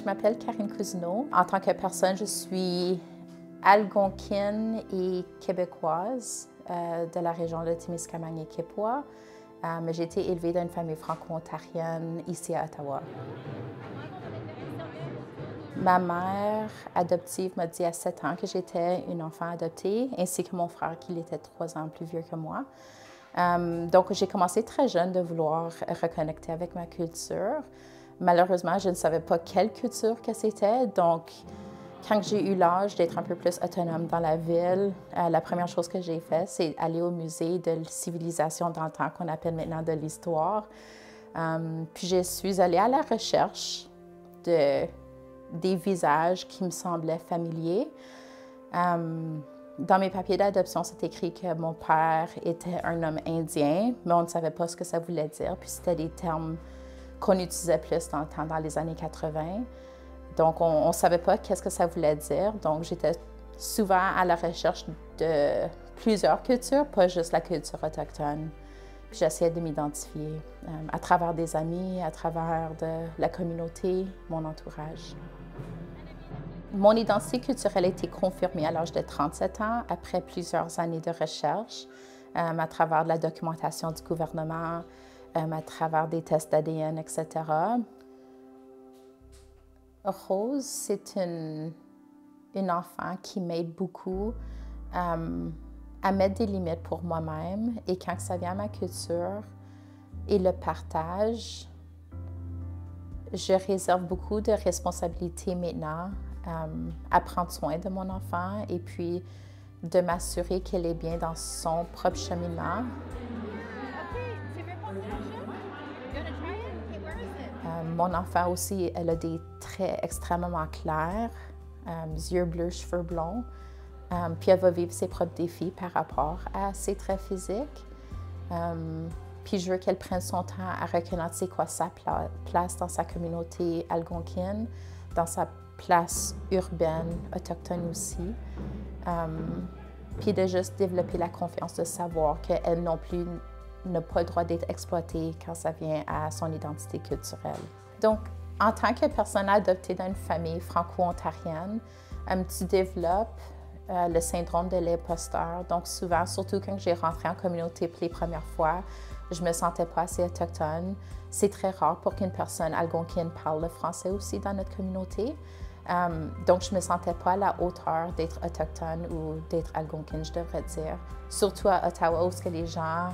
m'appelle Karine Cousineau. En tant que personne, je suis algonquine et québécoise de la région de Témiscamingue et Québécois. Mais j'ai été élevée dans une famille franco-ontarienne ici à Ottawa. Ma mère adoptive m'a dit à 7 ans que j'étais une enfant adoptée, ainsi que mon frère qui était 3 ans plus vieux que moi. Donc, j'ai commencé très jeune de vouloir reconnecter avec ma culture. Malheureusement, je ne savais pas quelle culture que c'était. Donc, quand j'ai eu l'âge d'être un peu plus autonome dans la ville, la première chose que j'ai faite, c'est aller au musée de civilisation dans le temps qu'on appelle maintenant de l'histoire. Puis, je suis allée à la recherche des visages qui me semblaient familiers. Dans mes papiers d'adoption, c'est écrit que mon père était un homme indien, mais on ne savait pas ce que ça voulait dire. Puis c'était des termes qu'on utilisait plus dans le temps, dans les années 80. Donc, on ne savait pas qu'est-ce que ça voulait dire. Donc, j'étais souvent à la recherche de plusieurs cultures, pas juste la culture autochtone. Puis j'essayais de m'identifier à travers des amis, à travers la communauté, mon entourage. Mon identité culturelle a été confirmée à l'âge de 37 ans, après plusieurs années de recherche, à travers de la documentation du gouvernement, à travers des tests d'ADN, etc. Rose, c'est une enfant qui m'aide beaucoup à mettre des limites pour moi-même. Et quand ça vient à ma culture et le partage, je réserve beaucoup de responsabilités maintenant à prendre soin de mon enfant et puis de m'assurer qu'elle est bien dans son propre cheminement. Mon enfant aussi, elle a des traits extrêmement clairs, yeux bleus, cheveux blonds. Puis elle va vivre ses propres défis par rapport à ses traits physiques. Puis je veux qu'elle prenne son temps à reconnaître c'est quoi sa place dans sa communauté algonquine, dans sa place urbaine, autochtone aussi. Puis de juste développer la confiance de savoir qu'elle non plus n'a pas le droit d'être exploitée quand ça vient à son identité culturelle. Donc, en tant que personne adoptée dans une famille franco-ontarienne, tu développes le syndrome de l'imposteur. Donc, souvent, surtout quand j'ai rentré en communauté pour les premières fois, je me sentais pas assez autochtone. C'est très rare pour qu'une personne algonquine parle le français aussi dans notre communauté. Donc, je me sentais pas à la hauteur d'être autochtone ou d'être algonquine, je devrais dire. Surtout à Ottawa, où les gens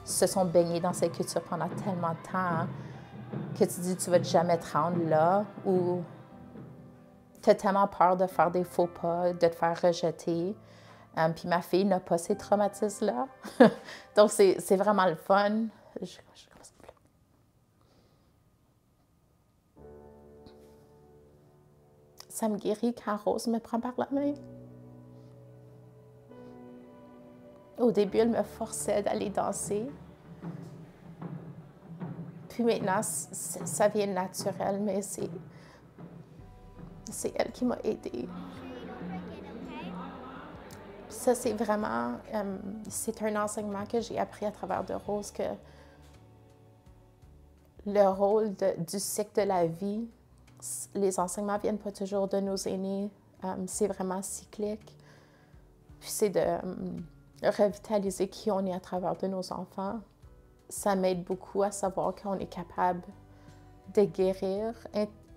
se sont baignés dans cette culture pendant tellement de temps que tu dis tu vas jamais te rendre là, ou tu as tellement peur de faire des faux pas, de te faire rejeter. Puis ma fille n'a pas ces traumatismes-là. Donc, c'est vraiment le fun. Ça me guérit quand Rose me prend par la main. Au début, elle me forçait d'aller danser. Puis maintenant, ça vient naturel, mais c'est elle qui m'a aidée. Ça, c'est vraiment, c'est un enseignement que j'ai appris à travers de Rose, que le rôle du cycle de la vie, les enseignements ne viennent pas toujours de nos aînés, c'est vraiment cyclique. Puis c'est de revitaliser qui on est à travers de nos enfants. Ça m'aide beaucoup à savoir qu'on est capable de guérir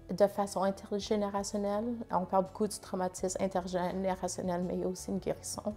de façon intergénérationnelle. On parle beaucoup du traumatisme intergénérationnel, mais il y a aussi une guérison.